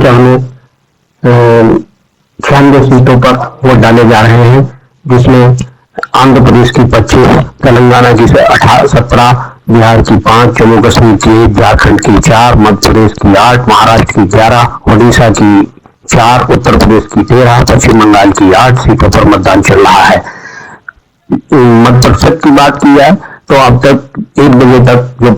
संख्या में 96 सीटों पर वोट डाले जा रहे हैं, जिसमें आंध्र प्रदेश की 25, तेलंगाना की 17, बिहार की 5, जम्मू कश्मीर की 1, झारखंड की 4, मध्य प्रदेश की 8, महाराष्ट्र की 11, ओडिशा की 4, उत्तर प्रदेश की 13, पश्चिम बंगाल की 8 सीटों पर मतदान चल रहा है। मत प्रतिशत की बात की जाए तो अब तक 1 बजे तक जो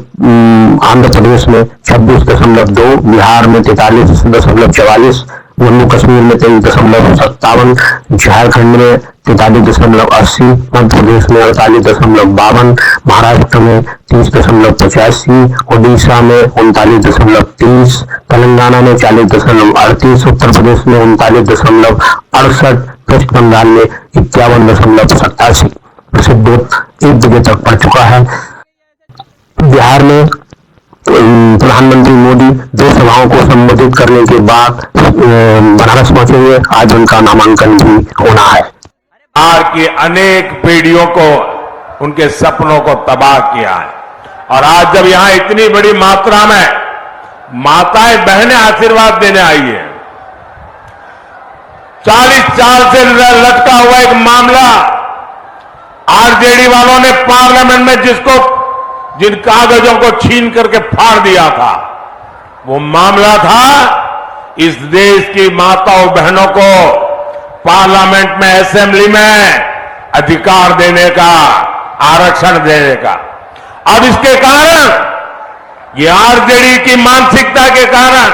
आंध्र प्रदेश में 26.2, बिहार में 43.44, जम्मू कश्मीर में 23.57, झारखंड में 43.80, मध्य प्रदेश में 48.52, महाराष्ट्र में 30.85, ओडिशा में 39.30, तेलंगाना में 40.38, उत्तर प्रदेश में 39.68, वेस्ट बंगाल में 51.87। प्रसिद्ध वोट 1 बजे तक पड़ चुका है। बिहार में प्रधानमंत्री मोदी 2 सभाओं को संबोधित करने के बाद बनारस पहुंचेंगे। आज उनका नामांकन भी होना है। बिहार की अनेक पीढ़ियों को, उनके सपनों को तबाह किया है, और आज जब यहां इतनी बड़ी मात्रा में माताएं बहनें आशीर्वाद देने आई है, 40 साल से लटका हुआ एक मामला आरजेडी वालों ने पार्लियामेंट में जिन कागजों को छीन करके फाड़ दिया था, वो मामला था इस देश की माताओं बहनों को पार्लियामेंट में, असेंबली में अधिकार देने का, आरक्षण देने का। अब इसके कारण, ये आरजेडी की मानसिकता के कारण,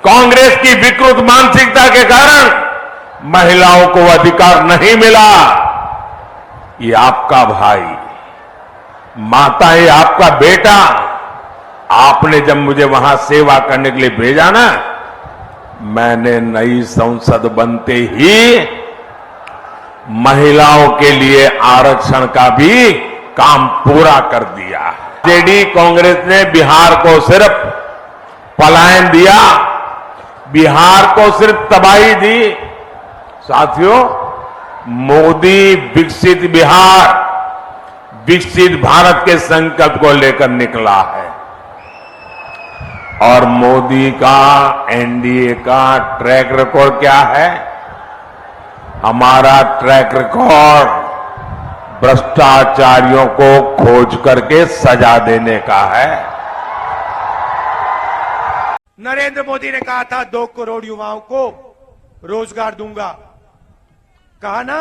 कांग्रेस की विकृत मानसिकता के कारण महिलाओं को अधिकार नहीं मिला। ये आपका भाई, माता है आपका बेटा, आपने जब मुझे वहां सेवा करने के लिए भेजा ना, मैंने नई संसद बनते ही महिलाओं के लिए आरक्षण का भी काम पूरा कर दिया। जेडी कांग्रेस ने बिहार को सिर्फ पलायन दिया, बिहार को सिर्फ तबाही दी। साथियों, मोदी विकसित बिहार, विकसित भारत के संकल्प को लेकर निकला है, और मोदी का, एनडीए का ट्रैक रिकॉर्ड क्या है? हमारा ट्रैक रिकॉर्ड भ्रष्टाचारियों को खोज करके सजा देने का है। नरेंद्र मोदी ने कहा था 2 करोड़ युवाओं को रोजगार दूंगा, कहा ना,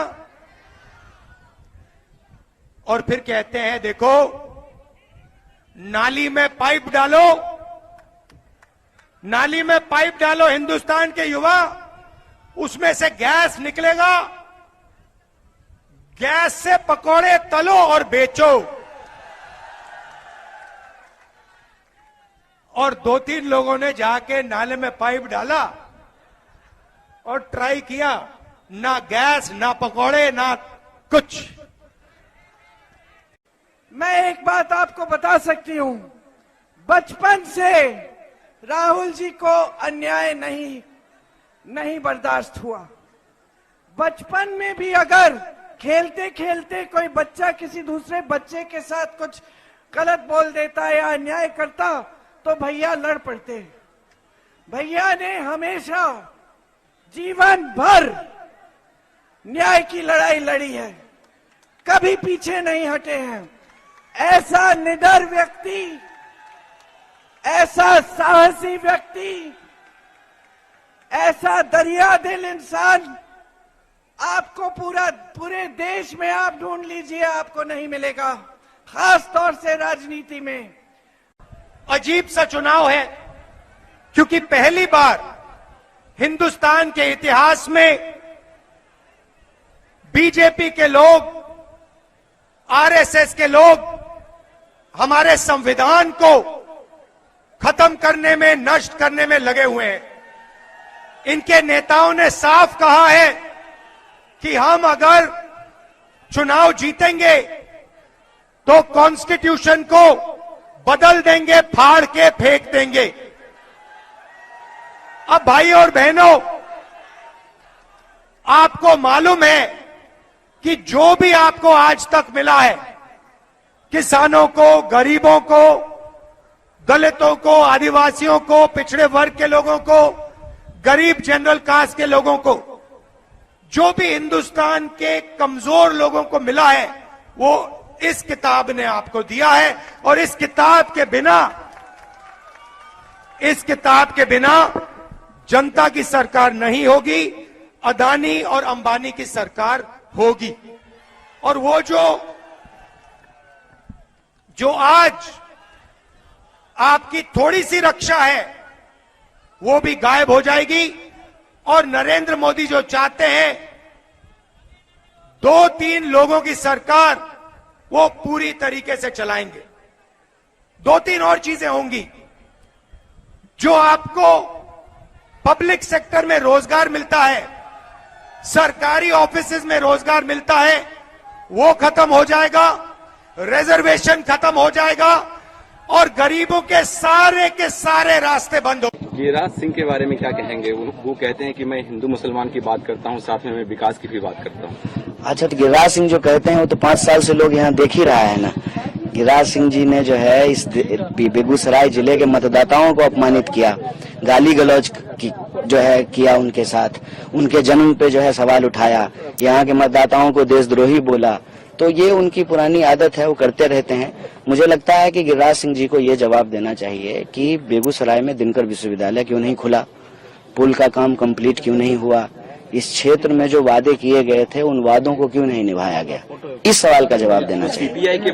और फिर कहते हैं देखो नाली में पाइप डालो, नाली में पाइप डालो हिंदुस्तान के युवा, उसमें से गैस निकलेगा, गैस से पकौड़े तलो और बेचो। और 2-3 लोगों ने जाके नाले में पाइप डाला और ट्राई किया, ना गैस, ना पकौड़े, ना कुछ। मैं एक बात आपको बता सकती हूं, बचपन से राहुल जी को अन्याय नहीं बर्दाश्त हुआ। बचपन में भी अगर खेलते खेलते कोई बच्चा किसी दूसरे बच्चे के साथ कुछ गलत बोल देता या अन्याय करता तो भैया लड़ पड़ते। भैया ने हमेशा जीवन भर न्याय की लड़ाई लड़ी है, कभी पीछे नहीं हटे हैं। ऐसा निडर व्यक्ति, ऐसा साहसी व्यक्ति, ऐसा दरिया दिल इंसान आपको पूरे देश में आप ढूंढ लीजिए, आपको नहीं मिलेगा, खास तौर से राजनीति में। अजीब सा चुनाव है, क्योंकि पहली बार हिंदुस्तान के इतिहास में बीजेपी के लोग, आरएसएस के लोग हमारे संविधान को खत्म करने में, नष्ट करने में लगे हुए हैं। इनके नेताओं ने साफ कहा है कि हम अगर चुनाव जीतेंगे तो कॉन्स्टिट्यूशन को बदल देंगे, फाड़ के फेंक देंगे। अब भाई और बहनों, आपको मालूम है कि जो भी आपको आज तक मिला है, किसानों को, गरीबों को, दलितों को, आदिवासियों को, पिछड़े वर्ग के लोगों को, गरीब जनरल कास्ट के लोगों को, जो भी हिंदुस्तान के कमजोर लोगों को मिला है, वो इस किताब ने आपको दिया है। और इस किताब के बिना जनता की सरकार नहीं होगी, अदानी और अंबानी की सरकार होगी। और वो जो आज आपकी थोड़ी सी रक्षा है, वो भी गायब हो जाएगी। और नरेंद्र मोदी जो चाहते हैं 2-3 लोगों की सरकार, वो पूरी तरीके से चलाएंगे। 2-3 और चीजें होंगी। जो आपको पब्लिक सेक्टर में रोजगार मिलता है, सरकारी ऑफिसेज में रोजगार मिलता है, वो खत्म हो जाएगा, रिजर्वेशन खत्म हो जाएगा और गरीबों के सारे रास्ते बंद हो। गिरिराज सिंह के बारे में क्या कहेंगे? वो कहते हैं कि मैं हिंदू मुसलमान की बात करता हूँ, साथ में मैं विकास की भी बात करता हूँ। अच्छा, तो गिरिराज सिंह जो कहते हैं वो तो 5 साल से लोग यहाँ देख ही रहा है ना। गिरिराज सिंह जी ने जो है इस बेगूसराय जिले के मतदाताओं को अपमानित किया, गाली गलौज जो है किया उनके साथ, उनके जन्म पे जो है सवाल उठाया, यहाँ के मतदाताओं को देशद्रोही बोला। तो ये उनकी पुरानी आदत है, वो करते रहते हैं। मुझे लगता है कि गिरिराज सिंह जी को ये जवाब देना चाहिए कि बेगूसराय में दिनकर विश्वविद्यालय क्यों नहीं खुला, पुल का काम कंप्लीट क्यों नहीं हुआ, इस क्षेत्र में जो वादे किए गए थे उन वादों को क्यों नहीं निभाया गया। इस सवाल का जवाब देना चाहिए। सीपीआई के